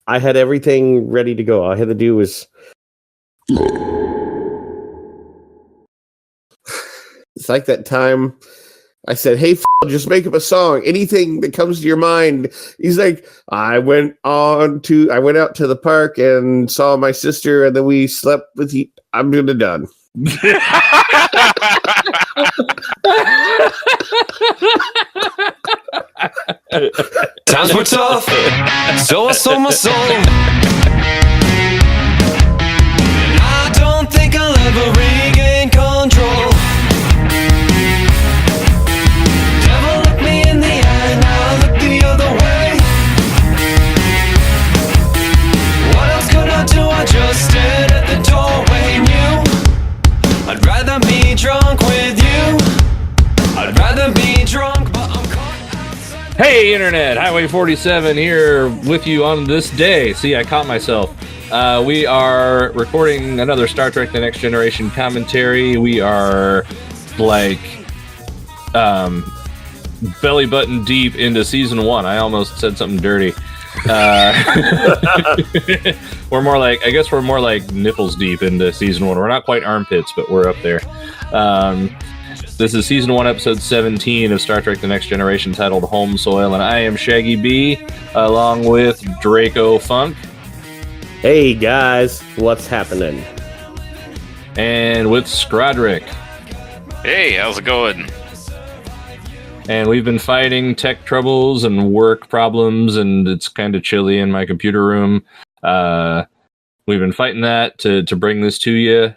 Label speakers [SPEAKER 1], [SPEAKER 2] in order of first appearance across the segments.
[SPEAKER 1] I had everything ready to go. All I had to do was... It's like that time I said, hey, just make up a song. Anything that comes to your mind. He's like, I went out to the park and saw my sister, and then we slept with you. I'm gonna done.
[SPEAKER 2] Times were tough, so I sold my soul. And I don't think I'll ever regain control. Devil looked me in the eye, now I look the other way. What else could I do? I just stared at the doorway and knew I'd rather be drunk with you. I'd rather be drunk, but I'm caught outside.
[SPEAKER 3] Hey, Internet! Highway 47 here with you on this day. See, I caught myself. We are recording another Star Trek The Next Generation commentary. We are, like, belly button deep into Season 1. I almost said something dirty. We're more like nipples deep into Season 1. We're not quite armpits, but we're up there. This is Season 1, Episode 17 of Star Trek The Next Generation, titled Home Soil, and I am Shaggy B, along with Draco Funk.
[SPEAKER 1] Hey, guys, what's happening?
[SPEAKER 3] And with Scrodrick.
[SPEAKER 4] Hey, how's it going?
[SPEAKER 3] And we've been fighting tech troubles and work problems, and it's kind of chilly in my computer room. We've been fighting that to bring this to you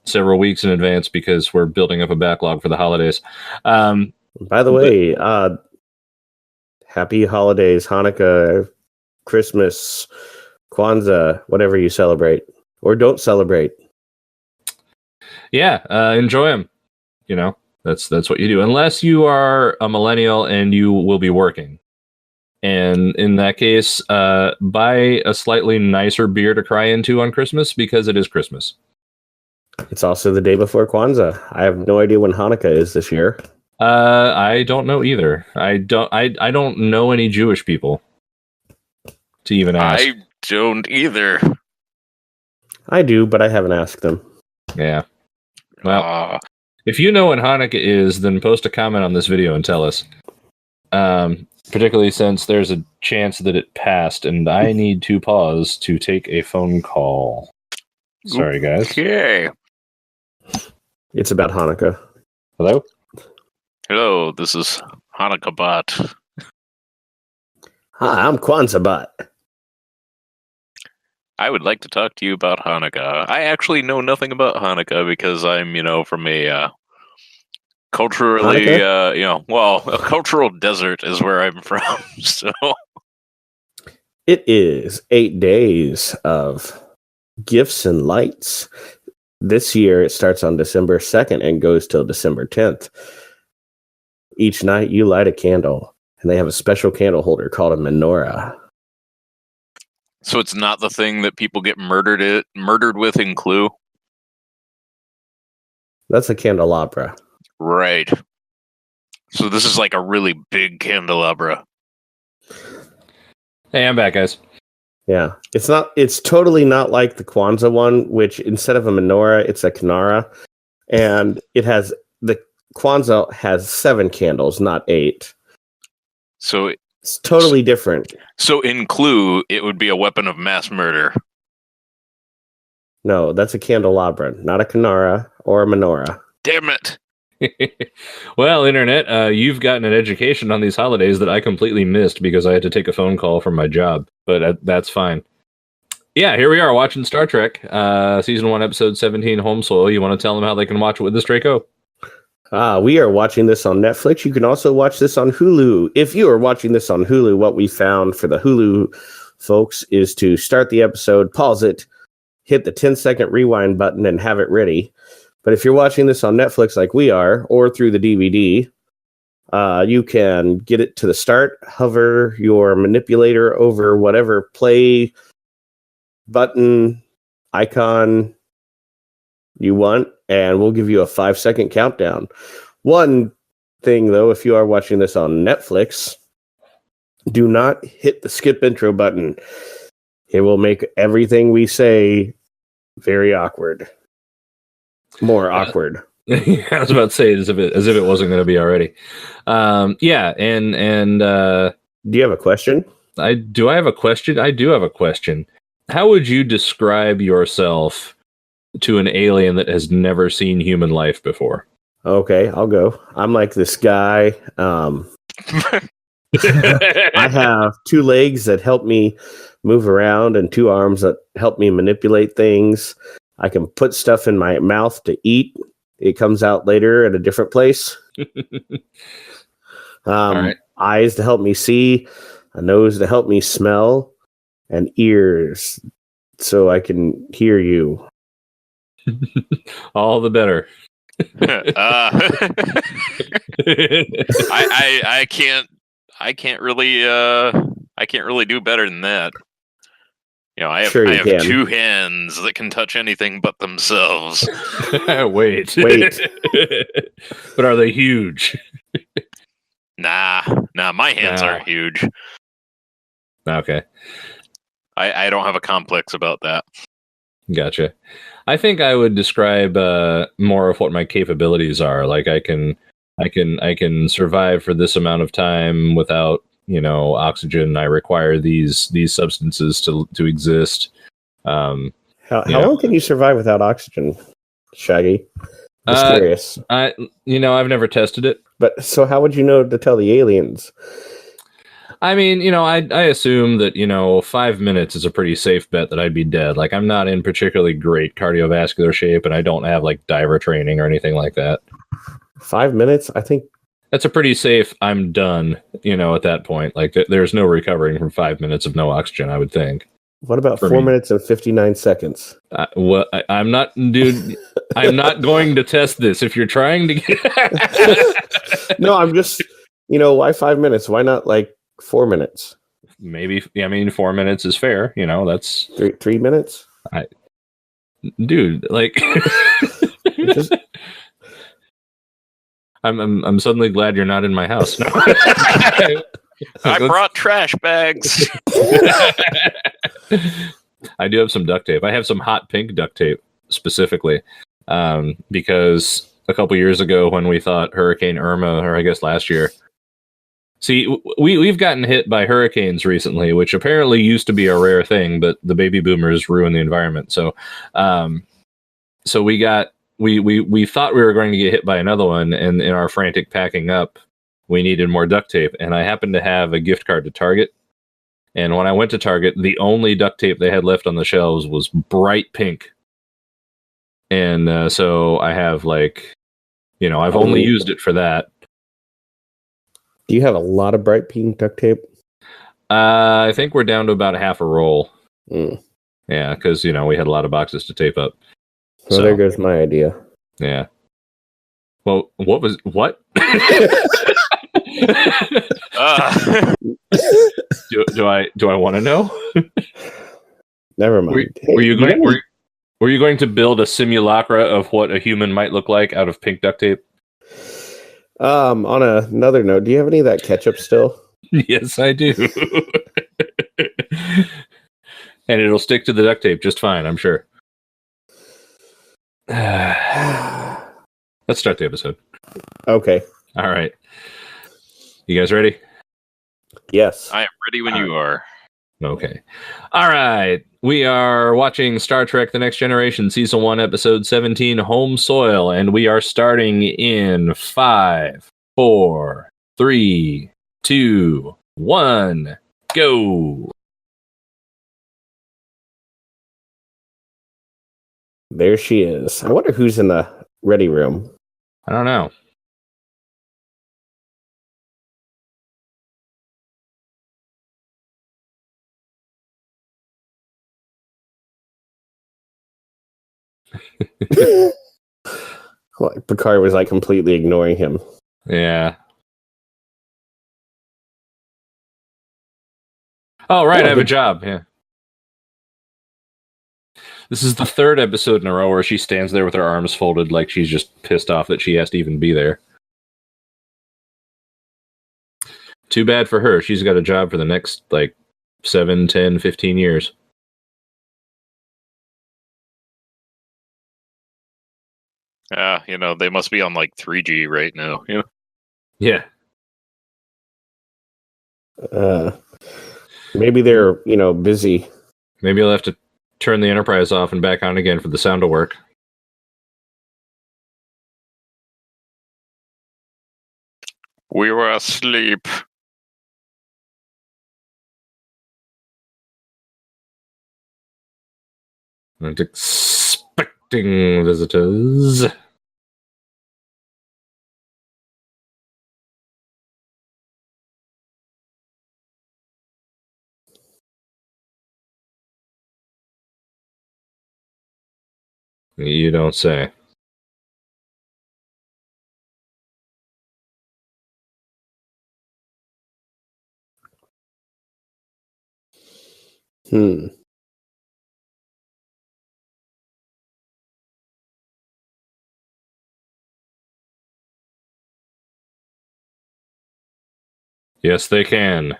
[SPEAKER 3] several weeks in advance because we're building up a backlog for the holidays.
[SPEAKER 1] By the way, happy holidays, Hanukkah, Christmas, Kwanzaa, whatever you celebrate or don't celebrate.
[SPEAKER 3] Yeah, enjoy them. You know, that's what you do. Unless you are a millennial and you will be working. And in that case, buy a slightly nicer beer to cry into on Christmas because it is Christmas.
[SPEAKER 1] It's also the day before Kwanzaa. I have no idea when Hanukkah is this year.
[SPEAKER 3] I don't know either. I don't know any Jewish people to even ask.
[SPEAKER 4] I don't either.
[SPEAKER 1] I do, but I haven't asked them.
[SPEAKER 3] Yeah. Well, if you know when Hanukkah is, then post a comment on this video and tell us. Particularly since there's a chance that it passed, and I need to pause to take a phone call. Sorry, guys.
[SPEAKER 4] Okay.
[SPEAKER 1] It's about Hanukkah.
[SPEAKER 3] Hello?
[SPEAKER 4] Hello, this is Hanukkah Bot.
[SPEAKER 1] Hi, I'm Kwanzaa Bot.
[SPEAKER 4] I would like to talk to you about Hanukkah. I actually know nothing about Hanukkah because I'm, from a culturally, a cultural desert is where I'm from. So
[SPEAKER 1] it is 8 days of gifts and lights. This year, it starts on December 2nd and goes till December 10th. Each night, you light a candle, and they have a special candle holder called a menorah.
[SPEAKER 4] So it's not the thing that people get murdered with in Clue?
[SPEAKER 1] That's a candelabra.
[SPEAKER 4] Right. So this is like a really big candelabra.
[SPEAKER 3] Hey, I'm back, guys.
[SPEAKER 1] Yeah. It's totally not like the Kwanzaa one, which instead of a menorah, it's a kinara. And the Kwanzaa has 7 candles, not 8.
[SPEAKER 4] So
[SPEAKER 1] it's totally different.
[SPEAKER 4] So in Clue, it would be a weapon of mass murder.
[SPEAKER 1] No, that's a candelabra, not a kinara or a menorah.
[SPEAKER 4] Damn it.
[SPEAKER 3] Well, Internet, you've gotten an education on these holidays that I completely missed because I had to take a phone call from my job, but that's fine. Yeah, here we are watching Star Trek, Season 1, Episode 17, Home Soil. You want to tell them how they can watch it with this, Draco?
[SPEAKER 1] We are watching this on Netflix. You can also watch this on Hulu. If you are watching this on Hulu, what we found for the Hulu folks is to start the episode, pause it, hit the 10-second rewind button, and have it ready. But if you're watching this on Netflix like we are, or through the DVD, you can get it to the start, hover your manipulator over whatever play button icon you want, and we'll give you a 5-second countdown. One thing, though, if you are watching this on Netflix, Do not hit the skip intro button. It will make everything we say very awkward. More awkward.
[SPEAKER 3] I was about to say it as if it wasn't going to be already. Yeah, and
[SPEAKER 1] do you have a question?
[SPEAKER 3] I have a question. I do have a question. How would you describe yourself to an alien that has never seen human life before?
[SPEAKER 1] Okay, I'll go. I'm like this guy. I have 2 legs that help me move around and 2 arms that help me manipulate things. I can put stuff in my mouth to eat. It comes out later at a different place.
[SPEAKER 3] Right.
[SPEAKER 1] Eyes to help me see, a nose to help me smell, and ears so I can hear you.
[SPEAKER 3] All the better.
[SPEAKER 4] I can't really do better than that. You know, I have 2 hands that can touch anything but themselves.
[SPEAKER 3] Wait. But are they huge?
[SPEAKER 4] Nah, my hands aren't huge.
[SPEAKER 3] Okay.
[SPEAKER 4] I don't have a complex about that.
[SPEAKER 3] Gotcha. I think I would describe more of what my capabilities are. Like I can survive for this amount of time without, oxygen. I require these substances to exist.
[SPEAKER 1] How long can you survive without oxygen, Shaggy? Just curious.
[SPEAKER 3] I've never tested it.
[SPEAKER 1] But so how would you know to tell the aliens?
[SPEAKER 3] I mean, I assume that, 5 minutes is a pretty safe bet that I'd be dead. Like, I'm not in particularly great cardiovascular shape, and I don't have, like, diver training or anything like that.
[SPEAKER 1] 5 minutes? I think...
[SPEAKER 3] That's a pretty safe, I'm done, at that point. Like, there's no recovering from 5 minutes of no oxygen, I would think.
[SPEAKER 1] What about 4 minutes and 59 seconds?
[SPEAKER 3] I'm not, dude, I'm not going to test this. If you're trying to get...
[SPEAKER 1] No, I'm just, why 5 minutes? Why not, 4 minutes?
[SPEAKER 3] Maybe, 4 minutes is fair. That's
[SPEAKER 1] 3 minutes.
[SPEAKER 3] Dude,
[SPEAKER 1] Just...
[SPEAKER 3] I'm suddenly glad you're not in my house. No.
[SPEAKER 4] I brought trash bags.
[SPEAKER 3] I do have some duct tape. I have some hot pink duct tape specifically, because a couple years ago when we thought Hurricane Irma, or I guess last year. See, we've gotten hit by hurricanes recently, which apparently used to be a rare thing, but the baby boomers ruined the environment. So, we thought we were going to get hit by another one, and in our frantic packing up, we needed more duct tape. And I happened to have a gift card to Target. And when I went to Target, the only duct tape they had left on the shelves was bright pink. And so I have I've only used it for that.
[SPEAKER 1] Do you have a lot of bright pink duct tape?
[SPEAKER 3] I think we're down to about half a roll.
[SPEAKER 1] Mm.
[SPEAKER 3] Yeah, because, we had a lot of boxes to tape up.
[SPEAKER 1] Well, so there goes my idea.
[SPEAKER 3] Yeah. Well, what? Do I want to know?
[SPEAKER 1] Never mind.
[SPEAKER 3] Were you going to build a simulacra of what a human might look like out of pink duct tape?
[SPEAKER 1] On another note, do you have any of that ketchup still?
[SPEAKER 3] Yes, I do. And it'll stick to the duct tape just fine, I'm sure. Let's start the episode.
[SPEAKER 1] Okay.
[SPEAKER 3] All right. You guys ready?
[SPEAKER 1] Yes.
[SPEAKER 4] I am ready when you are.
[SPEAKER 3] Okay. All right. We are watching Star Trek The Next Generation, Season 1, Episode 17, Home Soil, and we are starting in 5, 4, 3, 2, 1, go!
[SPEAKER 1] There she is. I wonder who's in the ready room.
[SPEAKER 3] I don't know.
[SPEAKER 1] Picard was completely ignoring him.
[SPEAKER 3] Yeah. Oh, right. I have a job. Yeah. This is the 3rd episode in a row where she stands there with her arms folded like she's just pissed off that she has to even be there. too bad for her. She's got a job for the next, 7, 10, 15 years.
[SPEAKER 4] They must be on 3G right now.
[SPEAKER 3] Yeah.
[SPEAKER 1] Maybe they're, busy.
[SPEAKER 3] Maybe I'll have to turn the Enterprise off and back on again for the sound to work.
[SPEAKER 4] We were asleep.
[SPEAKER 3] Not expecting visitors. You don't say. Yes, they can.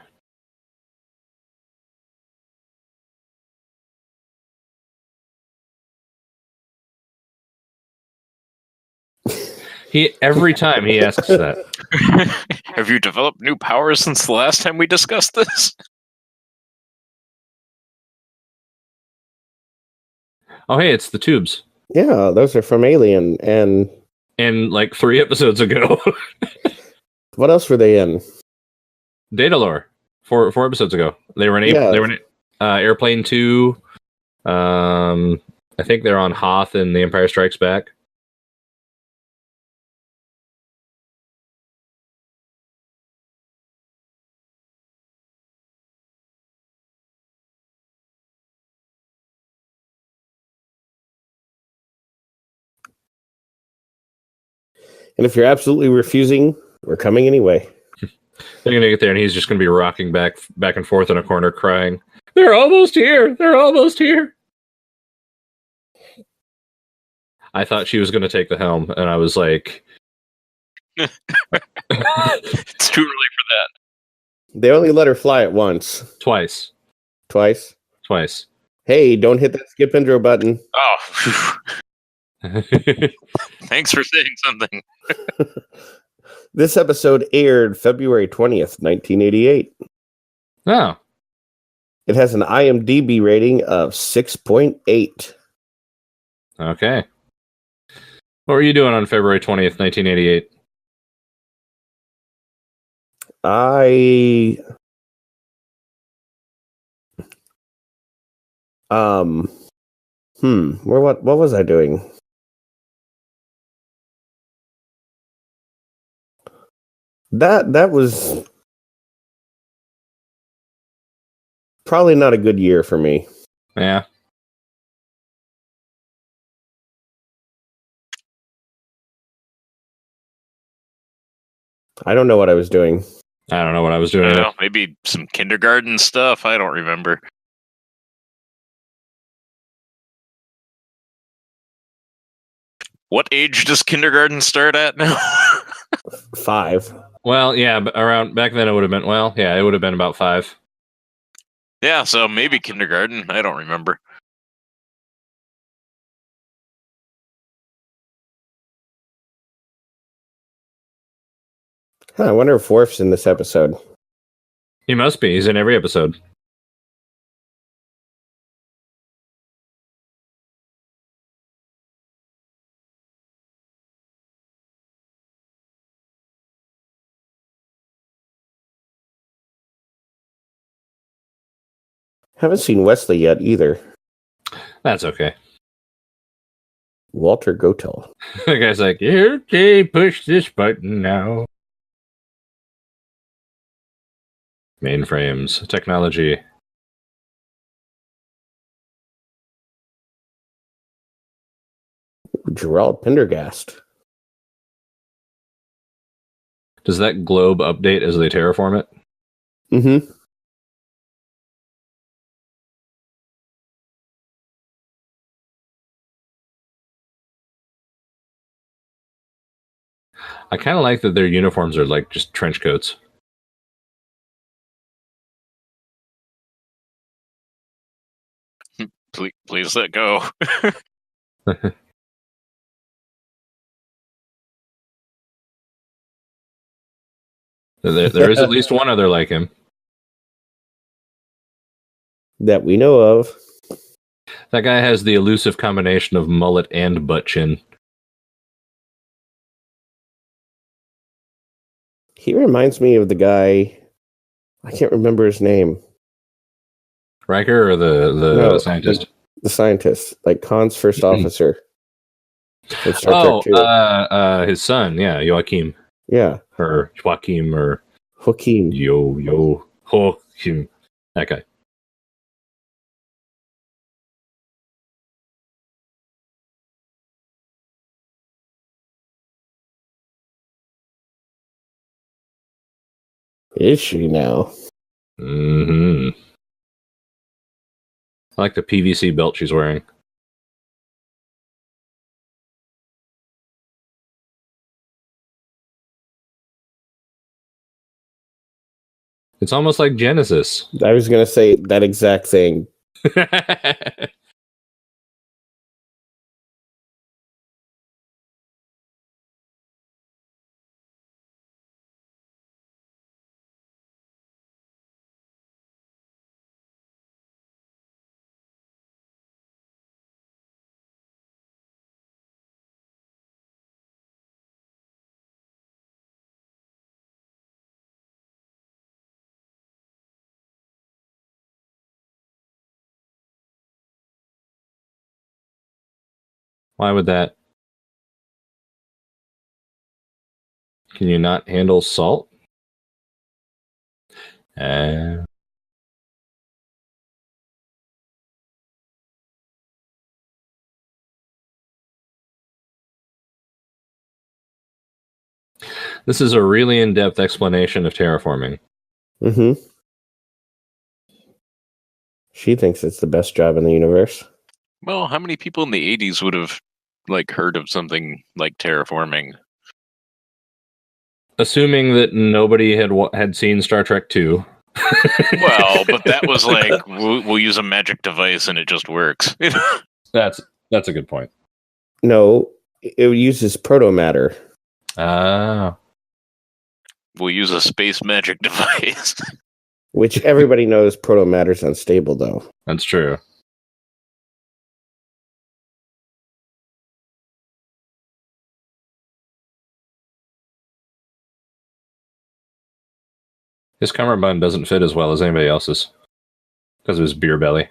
[SPEAKER 3] Every time he asks that.
[SPEAKER 4] Have you developed new powers since the last time we discussed this?
[SPEAKER 3] Oh, hey, it's the tubes.
[SPEAKER 1] Yeah, those are from Alien. And
[SPEAKER 3] 3 episodes ago.
[SPEAKER 1] what else were they in?
[SPEAKER 3] Data lore. 4 episodes ago. They were in
[SPEAKER 1] Yeah.
[SPEAKER 3] They were in Airplane 2. I think they're on Hoth and The Empire Strikes Back.
[SPEAKER 1] And if you're absolutely refusing, we're coming anyway.
[SPEAKER 3] They're going to get there, and he's just going to be rocking back and forth in a corner, crying, "They're almost here! They're almost here!" I thought she was going to take the helm, and I was like...
[SPEAKER 4] It's too early for that.
[SPEAKER 1] They only let her fly it once.
[SPEAKER 3] Twice.
[SPEAKER 1] Hey, don't hit that skip intro button.
[SPEAKER 4] Oh. Thanks for saying something.
[SPEAKER 1] This episode aired February 20th, 1988.
[SPEAKER 3] Oh.
[SPEAKER 1] It has an IMDb rating of 6.8.
[SPEAKER 3] Okay. What were you doing on February 20th, 1988?
[SPEAKER 1] What was I doing? That was probably not a good year for me.
[SPEAKER 3] Yeah.
[SPEAKER 1] I don't know what I was doing.
[SPEAKER 3] I don't know what I was doing.
[SPEAKER 4] I don't know, maybe some kindergarten stuff. I don't remember. What age does kindergarten start at now?
[SPEAKER 1] 5.
[SPEAKER 3] Well, yeah, but around back then it would have been, it would have been about 5.
[SPEAKER 4] Yeah, so maybe kindergarten. I don't remember.
[SPEAKER 1] I wonder if Worf's in this episode.
[SPEAKER 3] He must be. He's in every episode.
[SPEAKER 1] Haven't seen Wesley yet either.
[SPEAKER 3] That's okay.
[SPEAKER 1] Walter Gotel.
[SPEAKER 3] The guy's like, okay, push this button now. Mainframes, technology.
[SPEAKER 1] Gerald Pendergast.
[SPEAKER 3] Does that globe update as they terraform it?
[SPEAKER 1] Mm-hmm.
[SPEAKER 3] I kind of like that their uniforms are like just trench coats.
[SPEAKER 4] Please let go.
[SPEAKER 3] There is at least one other like him.
[SPEAKER 1] That we know of.
[SPEAKER 3] That guy has the elusive combination of mullet and butt chin.
[SPEAKER 1] He reminds me of the guy. I can't remember his name.
[SPEAKER 3] Riker or the
[SPEAKER 1] No,
[SPEAKER 3] scientist?
[SPEAKER 1] The scientist, like Khan's first officer. From Star Trek 2.
[SPEAKER 3] His son, yeah, Joachim.
[SPEAKER 1] Yeah.
[SPEAKER 3] Or Joachim or
[SPEAKER 1] Hakeem.
[SPEAKER 3] Joachim. That guy.
[SPEAKER 1] Is she now?
[SPEAKER 3] Mm-hmm. I like the PVC belt she's wearing. It's almost like Genesis.
[SPEAKER 1] I was going to say that exact thing.
[SPEAKER 3] Why would that? Can you not handle salt? This is a really in-depth explanation of terraforming.
[SPEAKER 1] Mm-hmm. She thinks it's the best job in the universe.
[SPEAKER 4] Well, how many people in the 80s would have heard of something like terraforming?
[SPEAKER 3] Assuming that nobody had seen Star Trek 2.
[SPEAKER 4] Well, but that was like we'll use a magic device and it just works.
[SPEAKER 3] That's a good point.
[SPEAKER 1] No, it uses proto-matter.
[SPEAKER 3] Ah.
[SPEAKER 4] We'll use a space magic device.
[SPEAKER 1] Which everybody knows proto-matter's unstable, though.
[SPEAKER 3] That's true. His cummerbund doesn't fit as well as anybody else's because of his beer belly.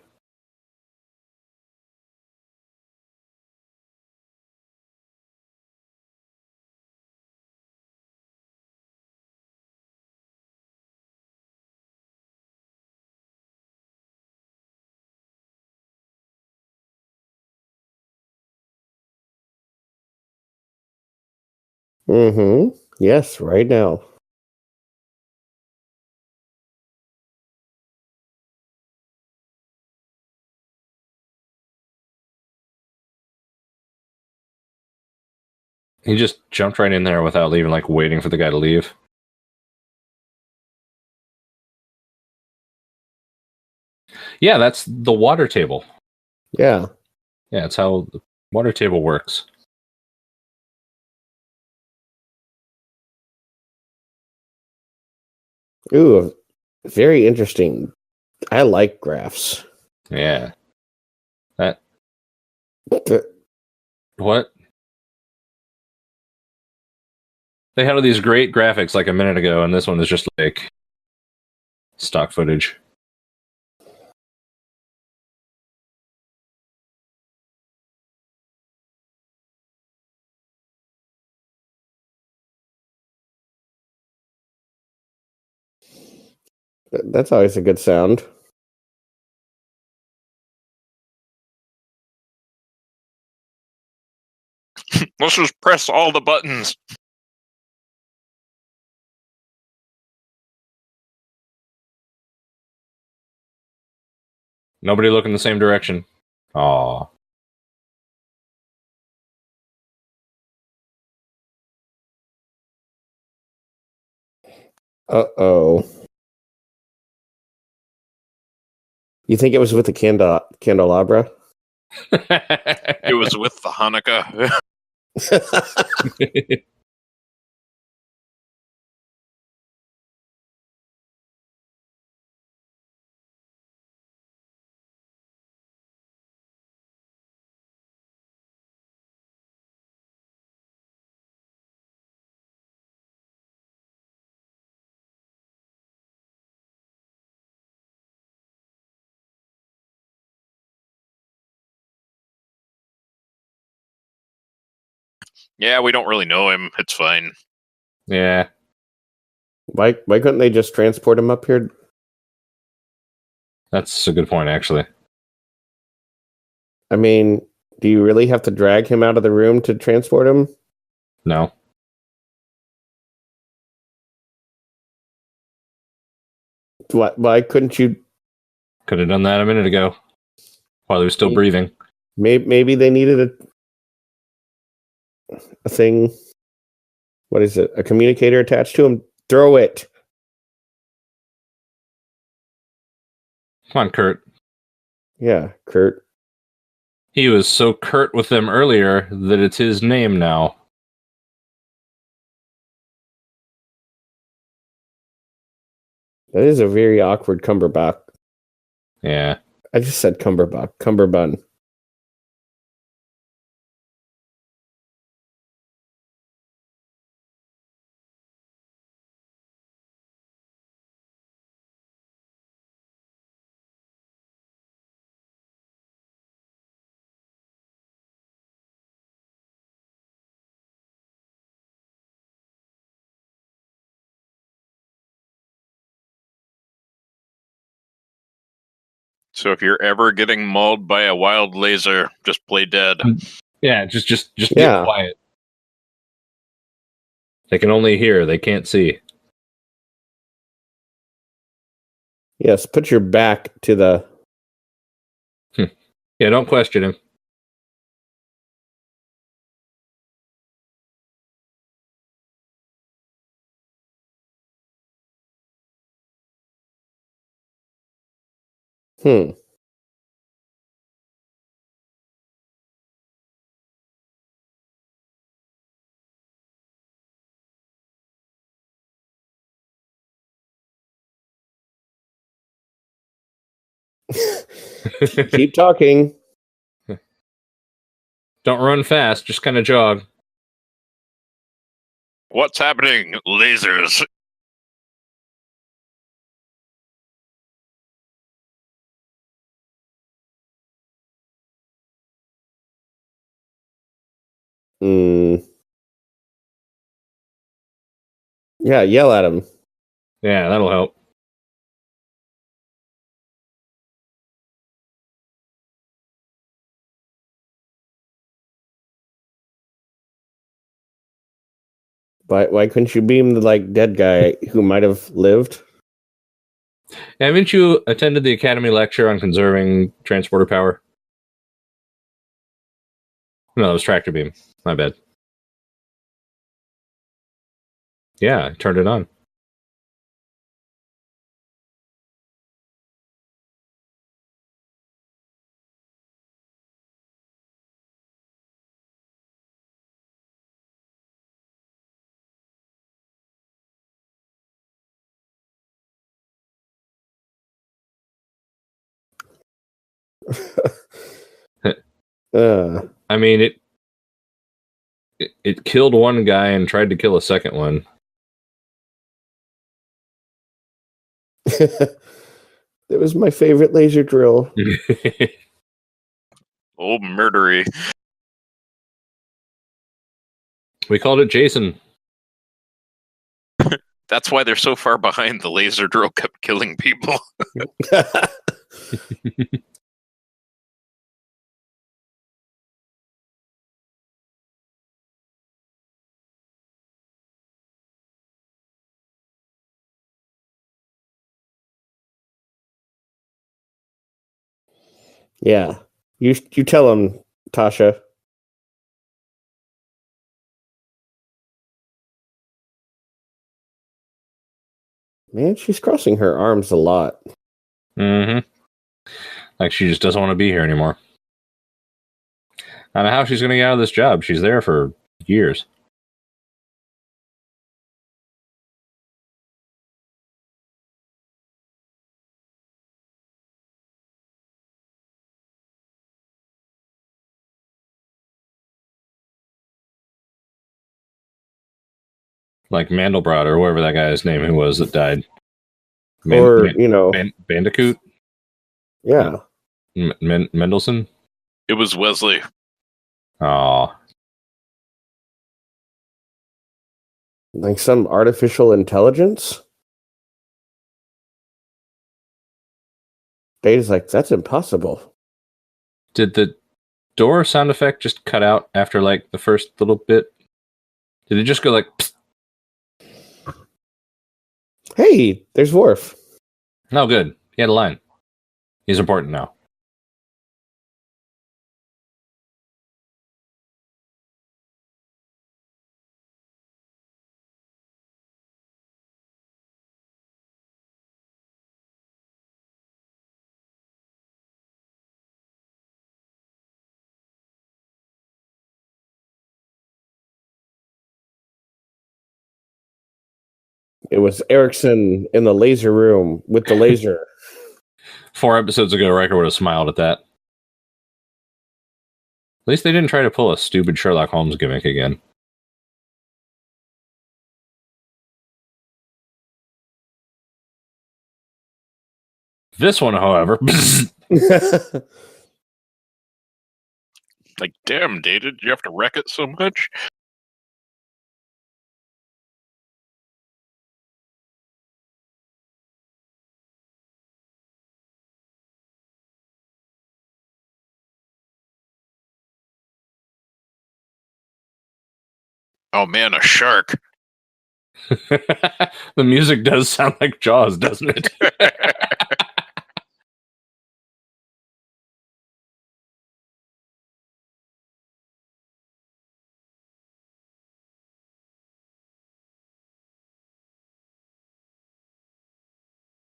[SPEAKER 1] Mm-hmm. Yes, right now.
[SPEAKER 3] He just jumped right in there without even waiting for the guy to leave. Yeah, that's the water table.
[SPEAKER 1] Yeah.
[SPEAKER 3] Yeah, it's how the water table works.
[SPEAKER 1] Ooh, very interesting. I like graphs.
[SPEAKER 3] Yeah. That.
[SPEAKER 1] The-
[SPEAKER 3] What? They had all these great graphics like a minute ago, and this one is just like stock footage.
[SPEAKER 1] That's always a good sound.
[SPEAKER 4] Let's just press all the buttons.
[SPEAKER 3] Nobody look in the same direction. Aw.
[SPEAKER 1] Uh-oh. You think it was with the candelabra?
[SPEAKER 4] It was with the Hanukkah. Yeah, we don't really know him. It's fine.
[SPEAKER 3] Yeah,
[SPEAKER 1] Why couldn't they just transport him up here?
[SPEAKER 3] that's a good point, actually.
[SPEAKER 1] I mean, do you really have to drag him out of the room to transport him?
[SPEAKER 3] No.
[SPEAKER 1] Why couldn't you?
[SPEAKER 3] Could have done that a minute ago while he was still breathing.
[SPEAKER 1] Maybe they needed a thing. What is it? A communicator attached to him? Throw it.
[SPEAKER 3] Come on, Kurt.
[SPEAKER 1] Yeah, Kurt.
[SPEAKER 3] He was so curt with them earlier that it's his name now.
[SPEAKER 1] That is a very awkward Cumberbatch.
[SPEAKER 3] Yeah.
[SPEAKER 1] I just said Cumberbatch. Cumberbun.
[SPEAKER 4] So if you're ever getting mauled by a wild laser, just play dead.
[SPEAKER 3] Yeah, just
[SPEAKER 1] Yeah.
[SPEAKER 3] get quiet. They can only hear, they can't see.
[SPEAKER 1] Yes, put your back to the...
[SPEAKER 3] Yeah, don't question him.
[SPEAKER 1] Keep talking.
[SPEAKER 3] Don't run fast, just kind of jog.
[SPEAKER 4] What's happening? Lasers.
[SPEAKER 1] Yeah, yell at him.
[SPEAKER 3] Yeah, that'll help.
[SPEAKER 1] Why couldn't you beam the dead guy who might have lived?
[SPEAKER 3] Haven't you attended the Academy lecture on conserving transporter power? No, that was tractor beam. My bad. Yeah, I turned it on. I mean, it killed one guy and tried to kill a second one.
[SPEAKER 1] That was my favorite laser drill.
[SPEAKER 4] Oh, murdery.
[SPEAKER 3] We called it Jason.
[SPEAKER 4] That's why they're so far behind. The laser drill kept killing people.
[SPEAKER 1] Yeah. You tell him, Tasha. Man, she's crossing her arms a lot.
[SPEAKER 3] Mm-hmm. Like she just doesn't want to be here anymore. I don't know how she's going to get out of this job. She's there for years. Like Mandelbrot or whoever that guy's name who was that died. Bandicoot?
[SPEAKER 1] Yeah.
[SPEAKER 3] Mendelssohn?
[SPEAKER 4] It was Wesley.
[SPEAKER 3] Aw.
[SPEAKER 1] Like some artificial intelligence? Data's like, that's impossible.
[SPEAKER 3] Did the door sound effect just cut out after like the first little bit? Did it just go like... Psst?
[SPEAKER 1] Hey, there's Worf.
[SPEAKER 3] No, good. He had a line. He's important now.
[SPEAKER 1] It was Erickson in the laser room with the laser.
[SPEAKER 3] 4 episodes ago, Riker would have smiled at that. At least they didn't try to pull a stupid Sherlock Holmes gimmick again. This one, however...
[SPEAKER 4] Like, damn, Data, did you have to wreck it so much? Oh man, a shark.
[SPEAKER 3] The music does sound like Jaws, doesn't it?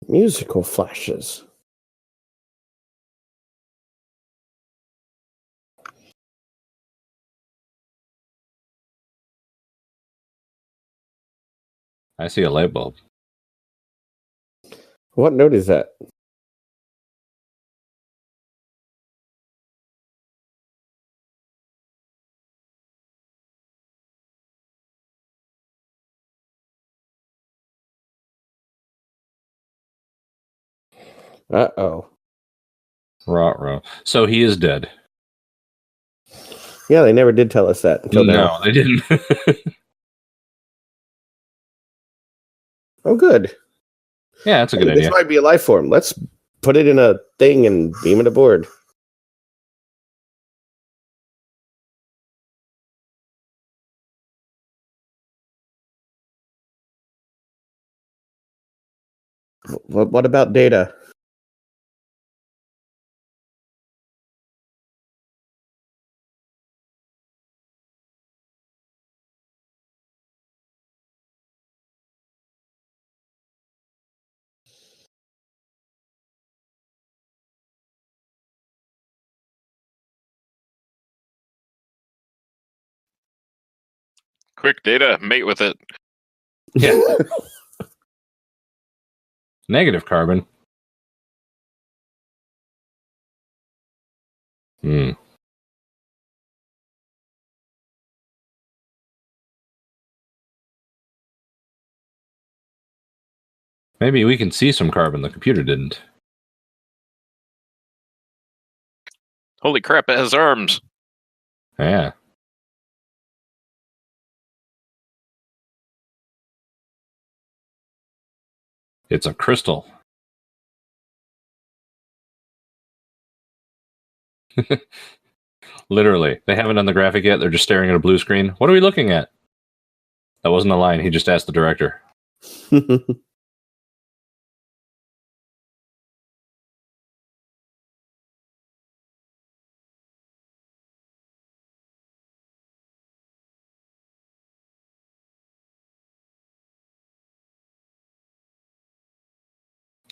[SPEAKER 1] Musical flashes.
[SPEAKER 3] I see a light bulb.
[SPEAKER 1] What note is that? Uh-oh.
[SPEAKER 3] Ruh-roh. So he is dead.
[SPEAKER 1] Yeah, they never did tell us that until now.
[SPEAKER 3] No, they didn't.
[SPEAKER 1] Oh, good.
[SPEAKER 3] Yeah, that's a good idea.
[SPEAKER 1] This might be a life form. Let's put it in a thing and beam it aboard. What about Data?
[SPEAKER 4] Quick, Data, mate with it.
[SPEAKER 3] Yeah. Negative carbon. Hmm. Maybe we can see some carbon the computer didn't.
[SPEAKER 4] Holy crap, it has arms.
[SPEAKER 3] Yeah. It's a crystal. Literally. They haven't done the graphic yet. They're just staring at a blue screen. What are we looking at? That wasn't a line. He just asked the director.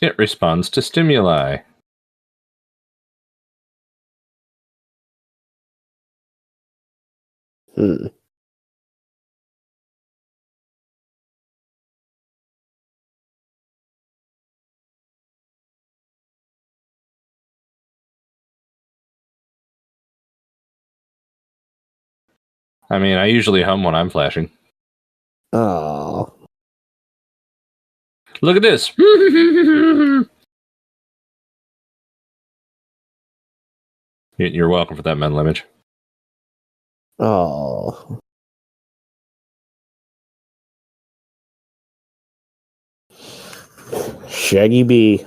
[SPEAKER 3] It responds to stimuli.
[SPEAKER 1] Hmm.
[SPEAKER 3] I mean, I usually hum when I'm flashing.
[SPEAKER 1] Oh.
[SPEAKER 3] Look at this. You're welcome for that mental image.
[SPEAKER 1] Oh. Shaggy B.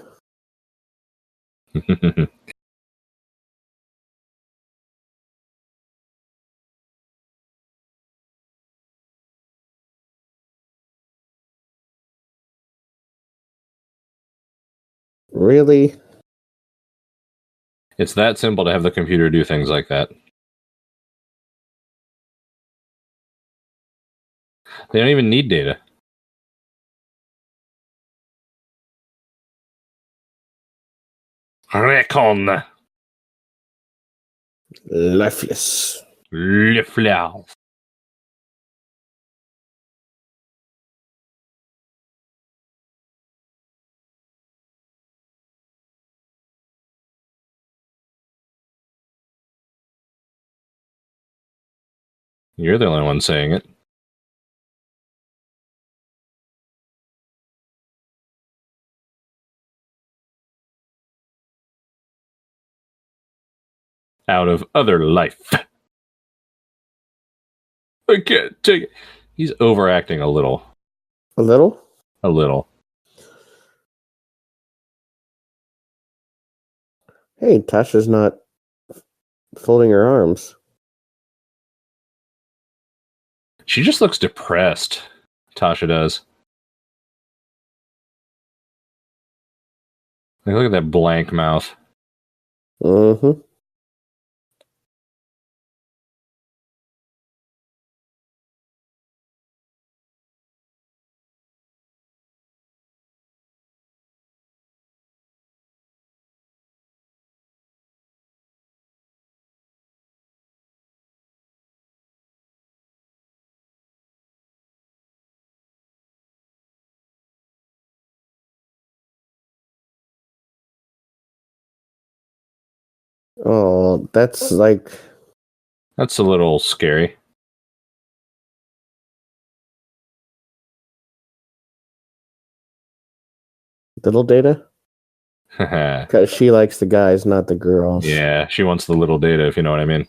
[SPEAKER 1] Really?
[SPEAKER 3] It's that simple to have the computer do things like that. They don't even need data. Recon.
[SPEAKER 1] Lifeless.
[SPEAKER 3] Le fleur. You're the only one saying it. Out of other life. I can't take it. He's overacting a little.
[SPEAKER 1] A little?
[SPEAKER 3] A little.
[SPEAKER 1] Hey, Tasha's not folding her arms.
[SPEAKER 3] She just looks depressed. Tasha does. Like, look at that blank mouth.
[SPEAKER 1] Mm-hmm. Oh, that's like...
[SPEAKER 3] That's a little scary.
[SPEAKER 1] Little Data?
[SPEAKER 3] Yeah,
[SPEAKER 1] Because she likes the guys, not the girls.
[SPEAKER 3] she wants the little data, if you know what I mean.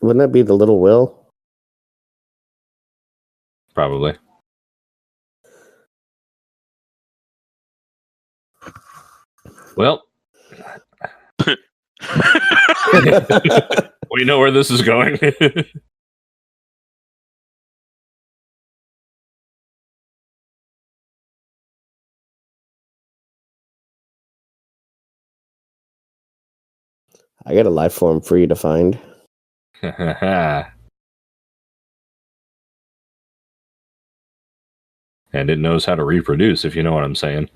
[SPEAKER 1] Wouldn't that be the little Will?
[SPEAKER 3] Probably. Well, we know where this is going.
[SPEAKER 1] I got a life form for you to find.
[SPEAKER 3] And it knows how to reproduce, if you know what I'm saying.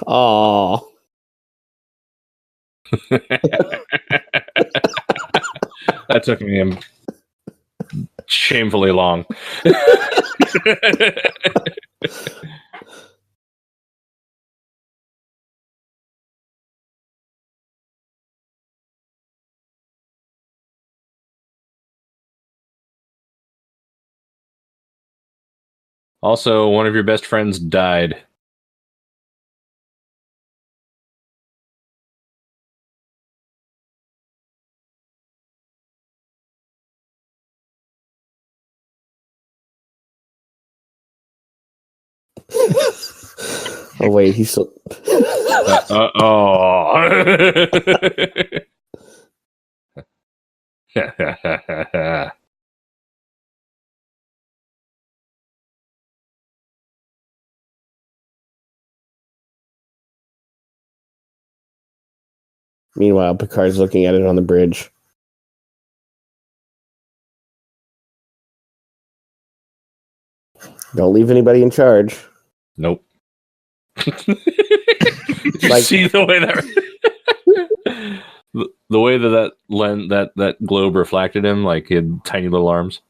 [SPEAKER 1] Oh.
[SPEAKER 3] That took me shamefully long. Also, one of your best friends died.
[SPEAKER 1] Oh, wait, he's still... Meanwhile, Picard's looking at it on the bridge. Don't leave anybody in charge.
[SPEAKER 3] Nope. Did you see the way that... The way that globe reflected him, like he had tiny little arms.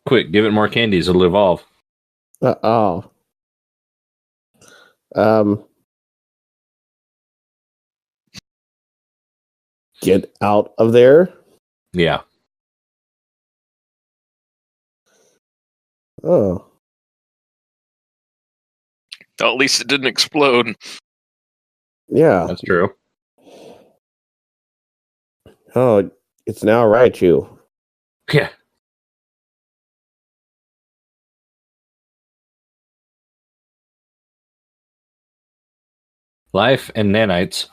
[SPEAKER 3] Quick, give it more candies, it'll evolve.
[SPEAKER 1] Oh. Get out of there.
[SPEAKER 3] Yeah.
[SPEAKER 1] Oh.
[SPEAKER 4] At least it didn't explode.
[SPEAKER 1] Yeah.
[SPEAKER 3] That's true.
[SPEAKER 1] Oh, it's now Raichu.
[SPEAKER 3] Yeah. Life and nanites.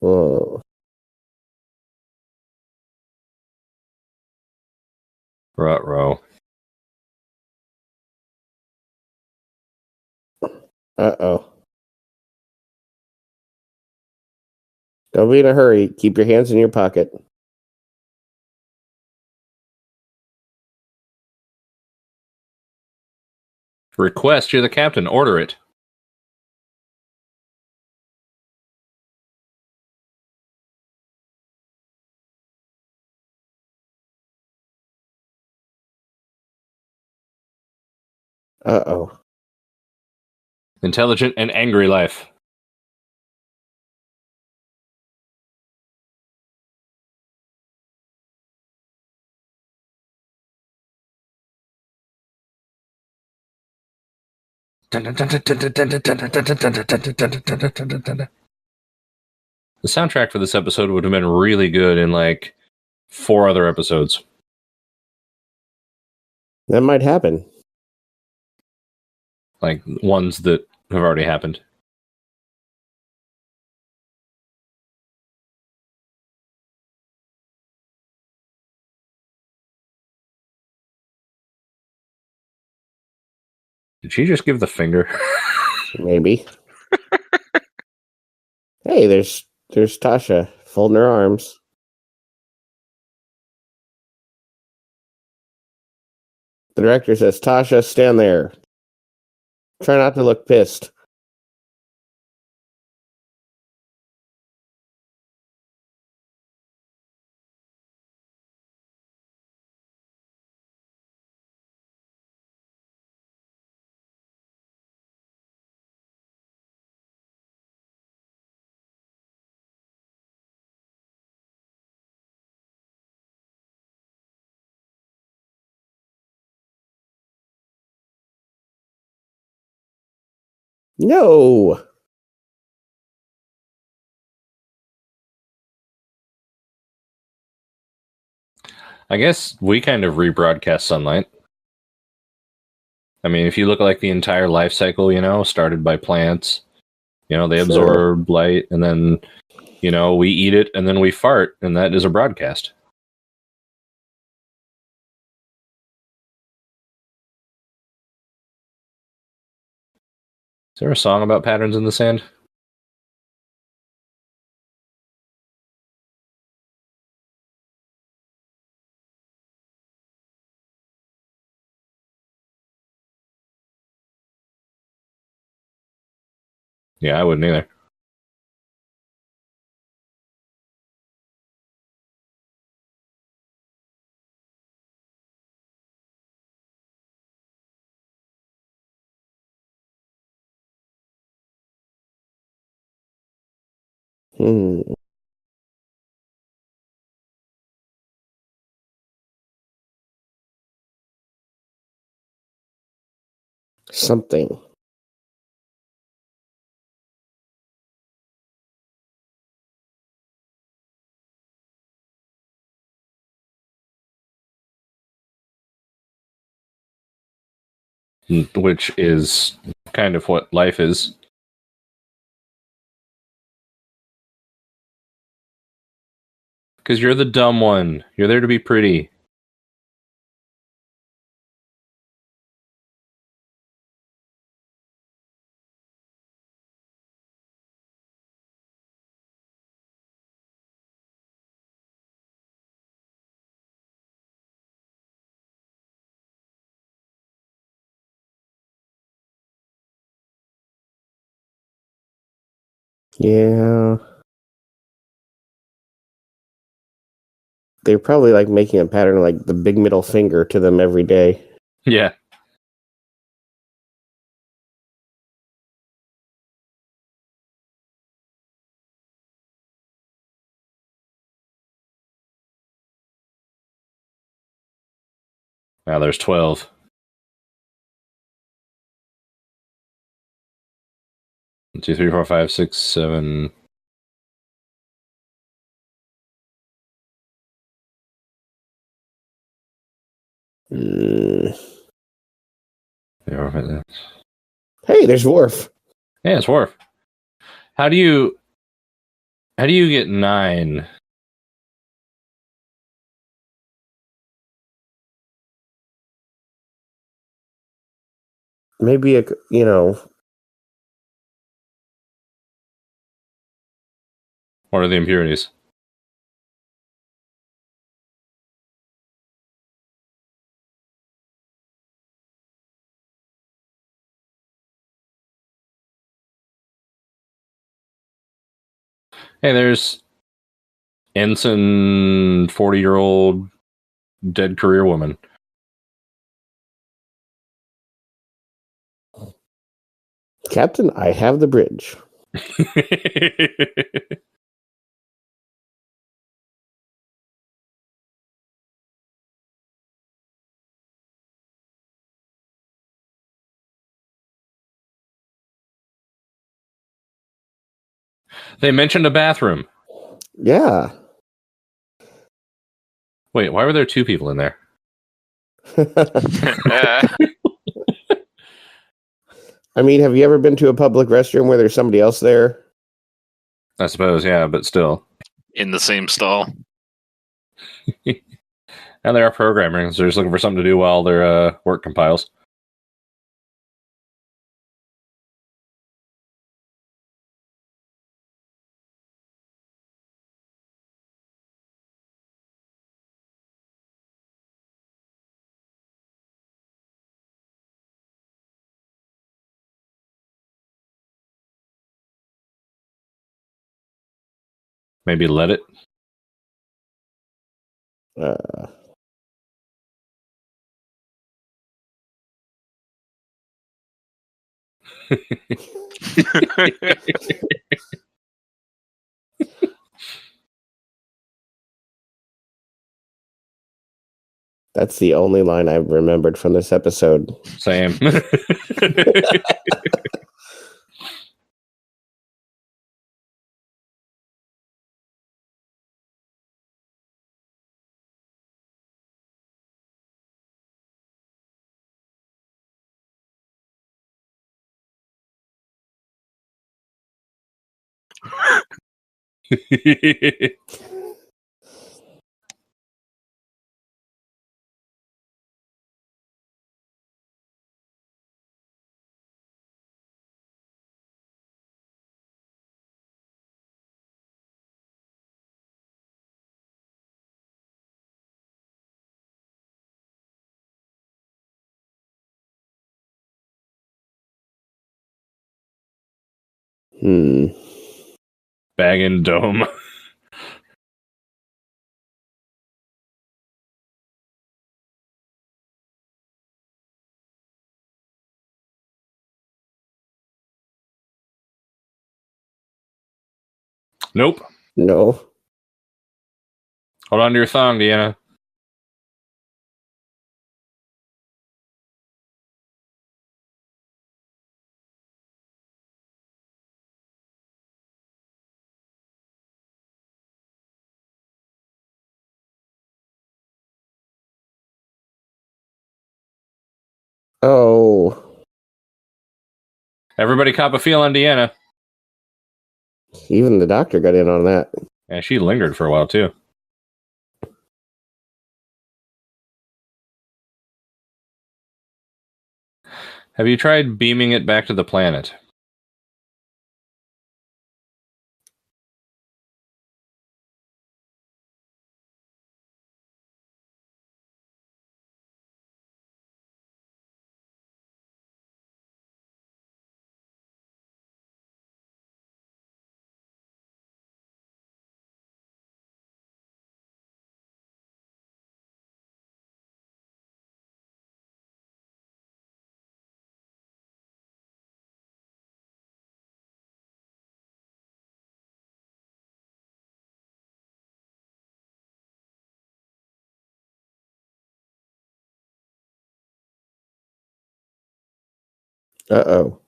[SPEAKER 1] Oh.
[SPEAKER 3] Ruh-roh.
[SPEAKER 1] Uh-oh. Don't be in a hurry. Keep your hands in your pocket.
[SPEAKER 3] Request, you're the captain. Order it.
[SPEAKER 1] Uh-oh.
[SPEAKER 3] Intelligent and angry life. The soundtrack for this episode would have been really good in like 4 other episodes.
[SPEAKER 1] That might happen.
[SPEAKER 3] Like ones that have already happened. Did she just give the finger?
[SPEAKER 1] Maybe. Hey, there's Tasha folding her arms. The director says, Tasha, stand there. Try not to look pissed. No.
[SPEAKER 3] I guess we kind of rebroadcast sunlight. I mean, if you look at like the entire life cycle, started by plants, they
[SPEAKER 1] Sure.
[SPEAKER 3] absorb light and then, we eat it and then we fart, and that is a broadcast. Is there a song about patterns in the sand? Yeah, I wouldn't either.
[SPEAKER 1] Hmm. Something.
[SPEAKER 3] which is kind of what life is. Because you're the dumb one. You're there to be pretty.
[SPEAKER 1] Yeah. They're probably like making a pattern like the big middle finger to them every day.
[SPEAKER 3] Yeah. Now there's 12. 1, 2, 3, 4, 5, 6, 7.
[SPEAKER 1] Mm.
[SPEAKER 3] Yeah,
[SPEAKER 1] Hey, there's Worf.
[SPEAKER 3] it's Worf. How do you get 9?
[SPEAKER 1] Maybe
[SPEAKER 3] What are the impurities? Hey, there's Ensign 40-year-old dead career woman.
[SPEAKER 1] Captain, I have the bridge.
[SPEAKER 3] They mentioned a bathroom.
[SPEAKER 1] Yeah.
[SPEAKER 3] Wait, why were there 2 people in there?
[SPEAKER 1] I mean, have you ever been to a public restroom where there's somebody else there?
[SPEAKER 3] I suppose, yeah, but still.
[SPEAKER 4] In the same stall.
[SPEAKER 3] And they are programmers. They're just looking for something to do while their work compiles. Maybe let it.
[SPEAKER 1] Uh, that's the only line I've remembered from this episode.
[SPEAKER 3] Same. Bag and dome. Nope.
[SPEAKER 1] No.
[SPEAKER 3] Hold on to your thong, Deanna.
[SPEAKER 1] Oh.
[SPEAKER 3] Everybody cop a feel on Deanna.
[SPEAKER 1] Even the doctor got in on that.
[SPEAKER 3] Yeah, she lingered for a while, too. Have you tried beaming it back to the planet?
[SPEAKER 1] Uh-oh.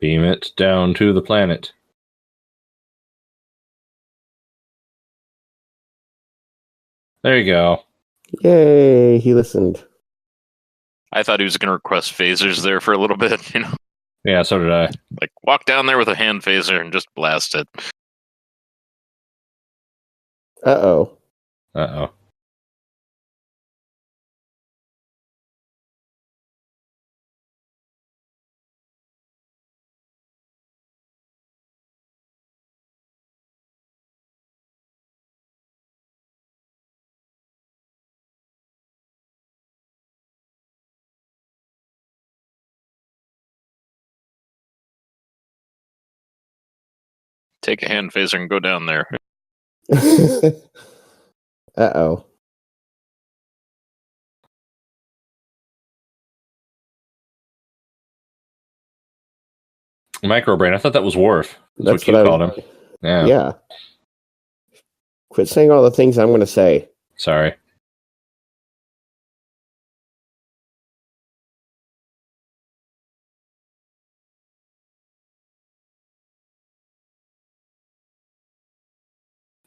[SPEAKER 3] Beam it down to the planet. There you go.
[SPEAKER 1] Yay, he listened.
[SPEAKER 4] I thought he was going to request phasers there for a little bit,
[SPEAKER 3] Yeah, so did I.
[SPEAKER 4] Like, walk down there with a hand phaser and just blast it.
[SPEAKER 1] Uh-oh.
[SPEAKER 3] Uh-oh.
[SPEAKER 4] Take a hand phaser and go down there.
[SPEAKER 1] Uh-oh.
[SPEAKER 3] Microbrain. I thought that was Worf.
[SPEAKER 1] That's
[SPEAKER 3] what you
[SPEAKER 1] what I
[SPEAKER 3] called
[SPEAKER 1] was-
[SPEAKER 3] him. Yeah.
[SPEAKER 1] Yeah. Quit saying all the things I'm going to say.
[SPEAKER 3] Sorry.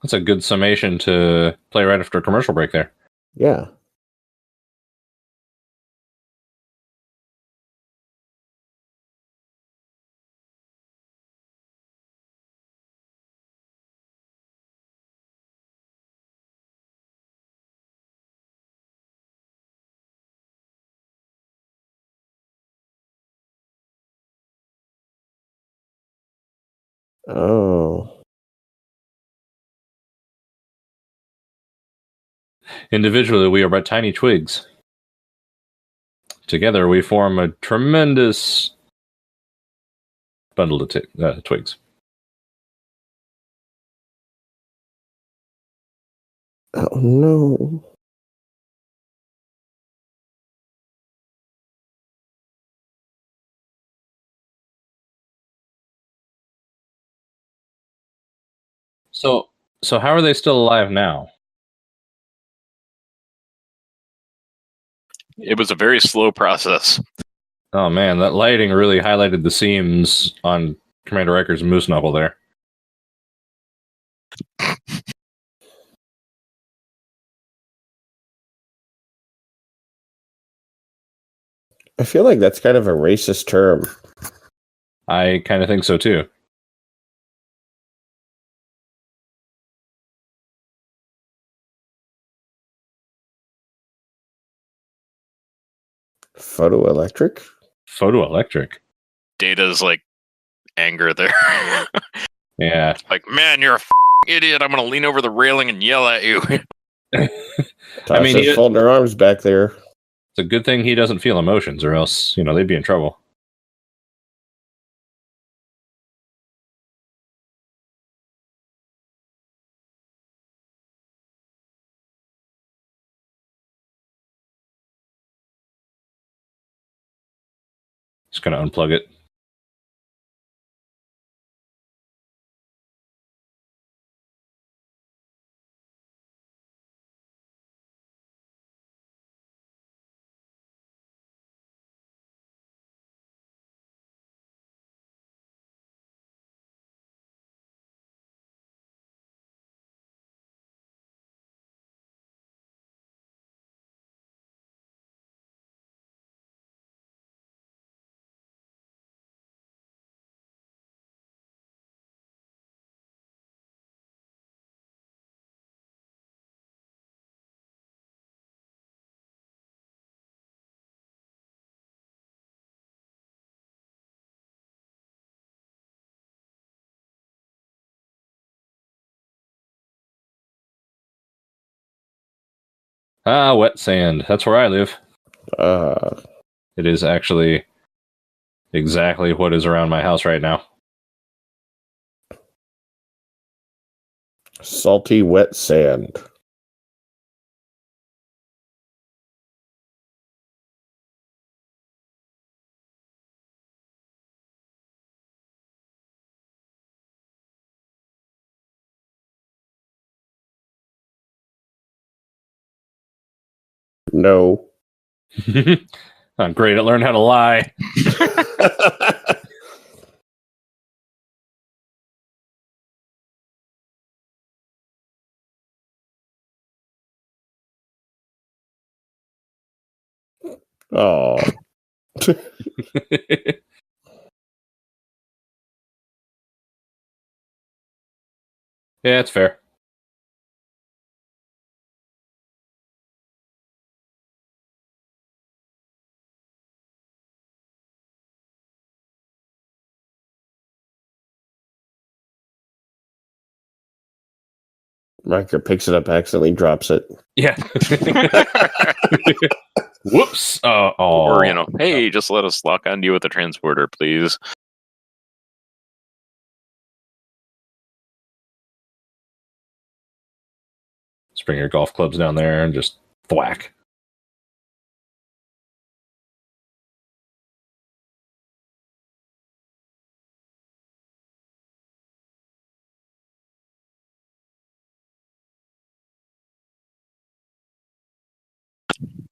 [SPEAKER 3] That's a good summation to play right after a commercial break there.
[SPEAKER 1] Yeah. Oh.
[SPEAKER 3] Individually, we are but tiny twigs. Together, we form a tremendous bundle of twigs.
[SPEAKER 1] Oh, no.
[SPEAKER 3] So how are they still alive now?
[SPEAKER 4] It was a very slow process.
[SPEAKER 3] Oh man, that lighting really highlighted the seams on Commander Riker's moose knuckle there.
[SPEAKER 1] I feel like that's kind of a racist term.
[SPEAKER 3] I kind of think so too.
[SPEAKER 1] Photoelectric?
[SPEAKER 3] Photoelectric.
[SPEAKER 4] Data's like anger there.
[SPEAKER 3] Yeah.
[SPEAKER 4] Like, man, you're a idiot. I'm going to lean over the railing and yell at you.
[SPEAKER 3] I mean,
[SPEAKER 1] Tasha's folding her arms back there.
[SPEAKER 3] It's a good thing he doesn't feel emotions, or else, they'd be in trouble. Just gonna unplug it. Wet sand. That's where I live. It is actually exactly what is around my house right now.
[SPEAKER 1] Salty wet sand. No.
[SPEAKER 3] I'm great at learning how to lie.
[SPEAKER 1] Oh.
[SPEAKER 3] Yeah, it's fair.
[SPEAKER 1] Riker picks it up, accidentally drops it.
[SPEAKER 3] Yeah. Whoops.
[SPEAKER 4] Or, hey, just let us lock onto you with the transporter, please.
[SPEAKER 3] Just bring your golf clubs down there and just thwack.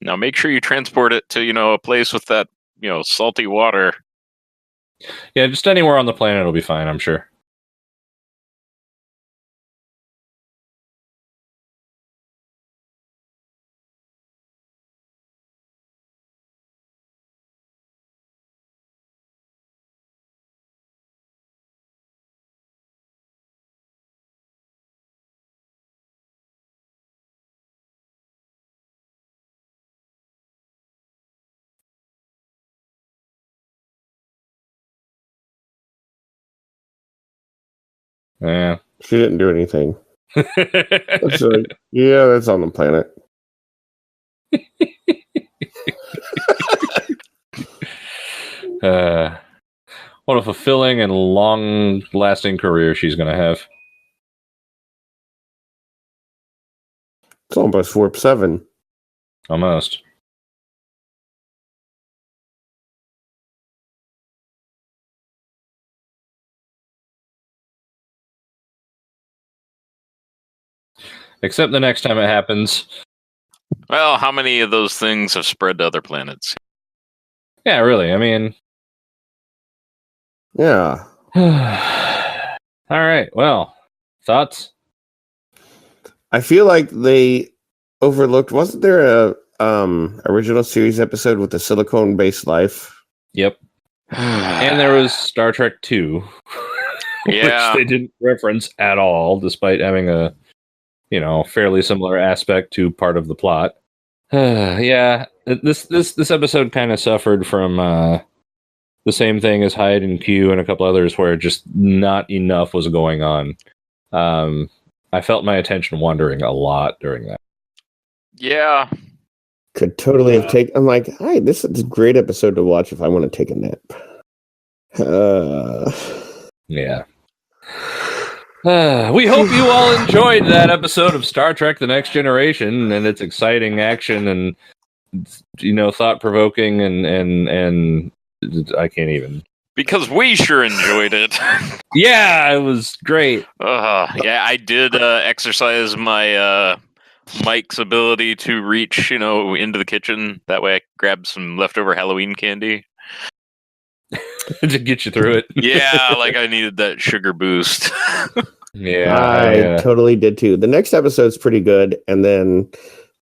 [SPEAKER 4] Now make sure you transport it to, a place with that, salty water.
[SPEAKER 3] Yeah, just anywhere on the planet will be fine, I'm sure. Yeah.
[SPEAKER 1] She didn't do anything. That's yeah, that's on the planet.
[SPEAKER 3] What a fulfilling and long-lasting career she's going to have.
[SPEAKER 1] It's almost warp 7.
[SPEAKER 3] Almost. Except the next time it happens.
[SPEAKER 4] Well, how many of those things have spread to other planets?
[SPEAKER 3] Yeah, really. I mean...
[SPEAKER 1] Yeah.
[SPEAKER 3] All right. Well, thoughts?
[SPEAKER 1] I feel like they overlooked. Wasn't there a original series episode with the silicone-based life?
[SPEAKER 3] Yep. And there was Star Trek 2,
[SPEAKER 4] Yeah.
[SPEAKER 3] which they didn't reference at all, despite having a fairly similar aspect to part of the plot. Yeah, this episode kind of suffered from the same thing as Hyde and Q and a couple others, where just not enough was going on. I felt my attention wandering a lot during that.
[SPEAKER 4] Yeah.
[SPEAKER 1] Could totally have taken. I'm like, hi, this is a great episode to watch if I want to take a nap.
[SPEAKER 3] Yeah. We hope you all enjoyed that episode of Star Trek The Next Generation and its exciting action and thought-provoking and I can't even.
[SPEAKER 4] Because we sure enjoyed it.
[SPEAKER 3] Yeah, it was great.
[SPEAKER 4] Yeah, I did exercise my Mike's ability to reach, into the kitchen. That way I grabbed some leftover Halloween candy.
[SPEAKER 3] To get you through it.
[SPEAKER 1] Yeah,
[SPEAKER 4] like I needed that sugar boost.
[SPEAKER 3] Yeah,
[SPEAKER 1] I totally did too. The next episode's pretty good, and then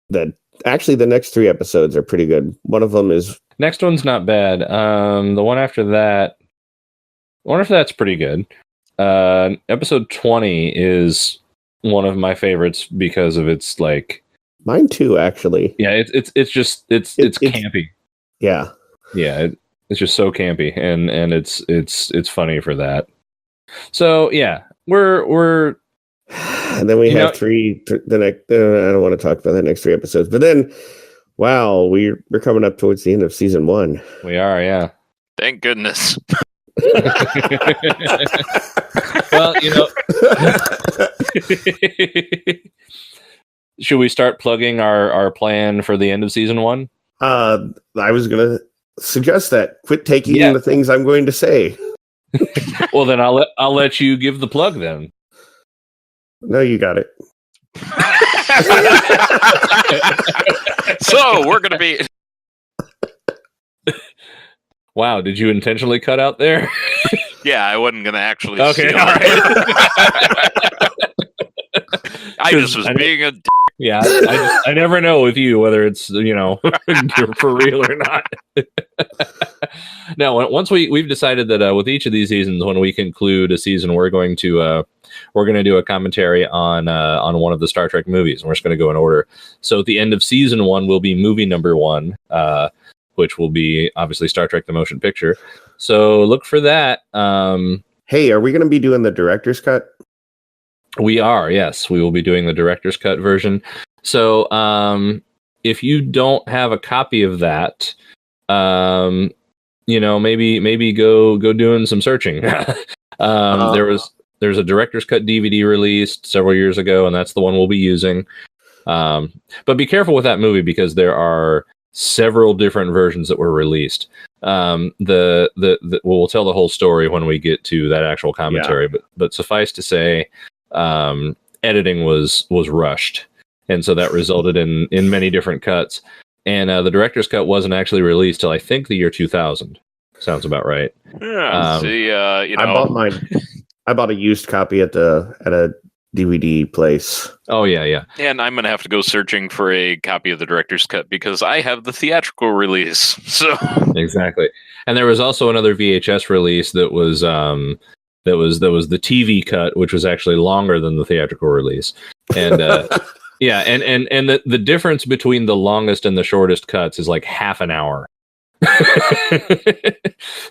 [SPEAKER 1] the next 3 episodes are pretty good. One of them is
[SPEAKER 3] next one's not bad. The one after that's pretty good. Episode 20 is one of my favorites because of its
[SPEAKER 1] mine too, actually.
[SPEAKER 3] Yeah, it's campy.
[SPEAKER 1] Yeah,
[SPEAKER 3] it's just so campy, and it's funny for that. So yeah, we're
[SPEAKER 1] And then we have the next. I don't want to talk about the next 3 episodes, but then, wow, we're coming up towards the end of season 1.
[SPEAKER 3] We are, yeah.
[SPEAKER 4] Thank goodness.
[SPEAKER 3] Well, should we start plugging our plan for the end of season 1?
[SPEAKER 1] I was going to suggest that. Quit taking the things I'm going to say.
[SPEAKER 3] Well, then I'll let you give the plug then.
[SPEAKER 1] No, you got it.
[SPEAKER 4] So we're going to be.
[SPEAKER 3] Wow, did you intentionally cut out there?
[SPEAKER 4] Yeah, I wasn't going to actually.
[SPEAKER 3] Okay, all right.
[SPEAKER 4] I just was being a.
[SPEAKER 3] Yeah, I never know with you whether it's you're for real or not. Now, once we've decided that with each of these seasons, when we conclude a season, we're going to do a commentary on one of the Star Trek movies, and we're just going to go in order. So at the end of season 1 will be movie number 1, which will be obviously Star Trek: The Motion Picture. So look for that.
[SPEAKER 1] Hey, are we going to be doing the director's cut?
[SPEAKER 3] We are, yes. We will be doing the director's cut version. So if you don't have a copy of that, maybe go doing some searching. There's a director's cut DVD released several years ago, and that's the one we'll be using. But be careful with that movie because there are several different versions that were released. We'll tell the whole story when we get to that actual commentary, but suffice to say, editing was rushed, and so that resulted in many different cuts. And the director's cut wasn't actually released till I think the year 2000. Sounds about right.
[SPEAKER 4] Yeah.
[SPEAKER 1] I bought a used copy at a DVD place.
[SPEAKER 3] Oh yeah.
[SPEAKER 4] And I'm gonna have to go searching for a copy of the director's cut because I have the theatrical release. So
[SPEAKER 3] exactly. And there was also another VHS release that was the TV cut, which was actually longer than the theatrical release. And yeah, and the difference between the longest and the shortest cuts is like half an hour.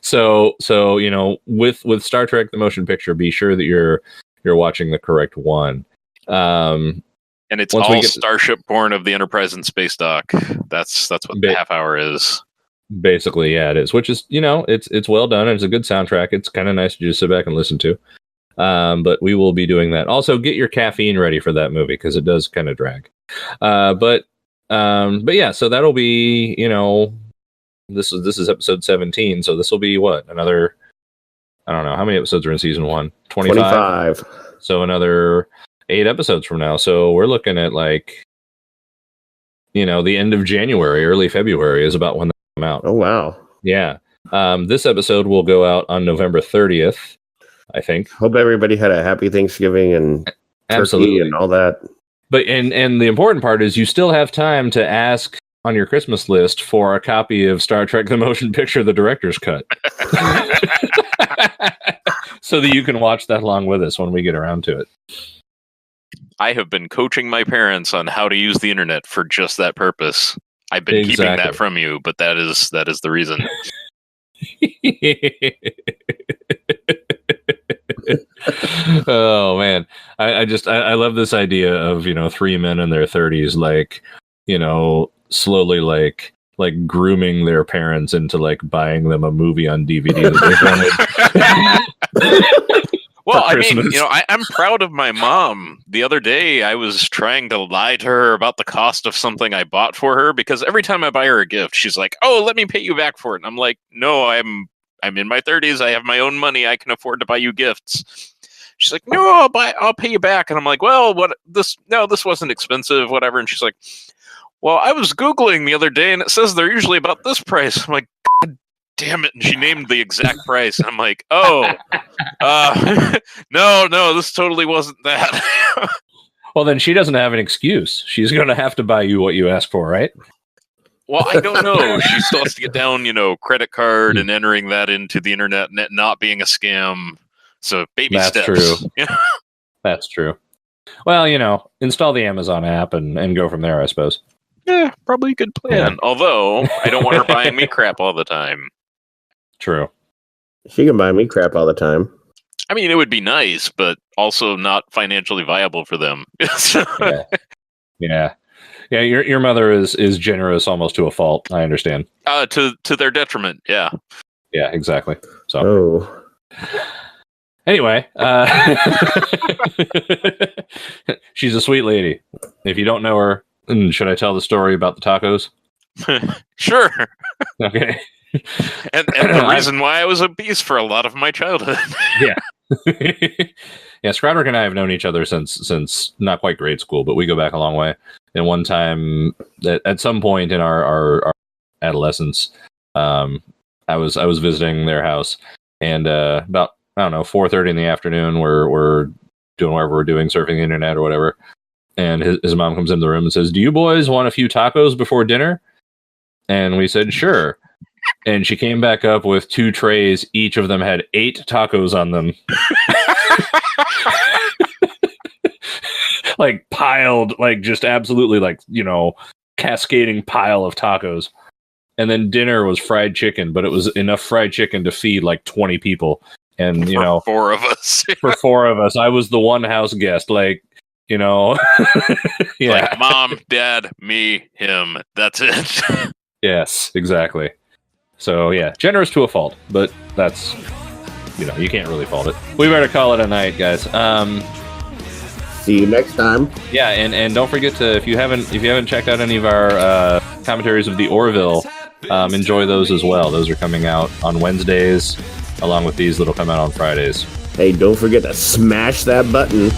[SPEAKER 3] so with Star Trek: The Motion Picture, be sure that you're watching the correct one. And
[SPEAKER 4] it's all Starship Born of the Enterprise and Space Dock. That's what the half hour is.
[SPEAKER 3] Basically, yeah, it is. Which is, it's well done. And it's a good soundtrack. It's kind of nice to just sit back and listen to. But we will be doing that. Also, get your caffeine ready for that movie because it does kind of drag. But yeah, so that'll be, this is episode 17. So this will be what, another, I don't know how many episodes are in season 1. 25. So another 8 episodes from now. So we're looking at the end of January, early February is about when they come out.
[SPEAKER 1] Oh wow.
[SPEAKER 3] Yeah. This episode will go out on November 30th, I think.
[SPEAKER 1] Hope everybody had a happy Thanksgiving and
[SPEAKER 3] absolutely
[SPEAKER 1] turkey and all that.
[SPEAKER 3] But and the important part is you still have time to ask on your Christmas list for a copy of Star Trek: The Motion Picture, the director's cut. So that you can watch that along with us when we get around to it.
[SPEAKER 4] I have been coaching my parents on how to use the internet for just that purpose. I've been keeping that from you, but that is the reason.
[SPEAKER 3] Oh man, I love this idea of 3 men in their 30s slowly grooming their parents into buying them a movie on DVD that they wanted.
[SPEAKER 4] Well, I mean, I'm proud of my mom. The other day, I was trying to lie to her about the cost of something I bought for her because every time I buy her a gift, she's like, "Oh, let me pay you back for it." And I'm like, "No, I'm in my 30s. I have my own money. I can afford to buy you gifts." She's like, "No, I'll pay you back." And I'm like, "Well, this wasn't expensive, whatever." And she's like, "Well, I was Googling the other day, and it says they're usually about this price." I'm like, "God damn it." And she named the exact price. And I'm like, "Oh, no, this totally wasn't that."
[SPEAKER 3] Well, then she doesn't have an excuse. She's going to have to buy you what you ask for, right?
[SPEAKER 4] Well, I don't know. She still has to get down, credit card and entering that into the internet and it not being a scam. So baby steps.
[SPEAKER 3] That's true. That's true. Well, install the Amazon app and go from there, I suppose.
[SPEAKER 4] Yeah, probably a good plan. Yeah. Although, I don't want her buying me crap all the time.
[SPEAKER 3] True.
[SPEAKER 1] She can buy me crap all the time.
[SPEAKER 4] I mean, it would be nice, but also not financially viable for them.
[SPEAKER 3] Yeah. Your mother is generous almost to a fault. I understand.
[SPEAKER 4] To their detriment. Yeah.
[SPEAKER 3] Yeah, exactly. So. Anyway, she's a sweet lady. If you don't know her, should I tell the story about the tacos?
[SPEAKER 4] Sure.
[SPEAKER 3] Okay.
[SPEAKER 4] And the reason why I was obese for a lot of my childhood.
[SPEAKER 3] Yeah. Yeah, Scrodrick and I have known each other since not quite grade school, but we go back a long way. And one time, at some point in our adolescence, I was visiting their house, and about 4:30 in the afternoon, we're doing whatever we're doing, surfing the internet or whatever. And his mom comes in the room and says, "Do you boys want a few tacos before dinner?" And we said, "Sure." And she came back up with 2 trays. Each of them had 8 tacos on them. Like piled, like just absolutely like, cascading pile of tacos. And then dinner was fried chicken, but it was enough fried chicken to feed like 20 people. And,
[SPEAKER 4] for 4 of us.
[SPEAKER 3] For 4 of us. I was the one house guest, like, yeah.
[SPEAKER 4] Like mom, dad, me, him. That's it.
[SPEAKER 3] Yes, exactly. So, yeah, generous to a fault, but that's, you can't really fault it. We better call it a night, guys.
[SPEAKER 1] See you next time.
[SPEAKER 3] Yeah, and don't forget to, if you haven't checked out any of our commentaries of the Orville, enjoy those as well. Those are coming out on Wednesdays, along with these that'll come out on Fridays.
[SPEAKER 1] Hey, don't forget to smash that button.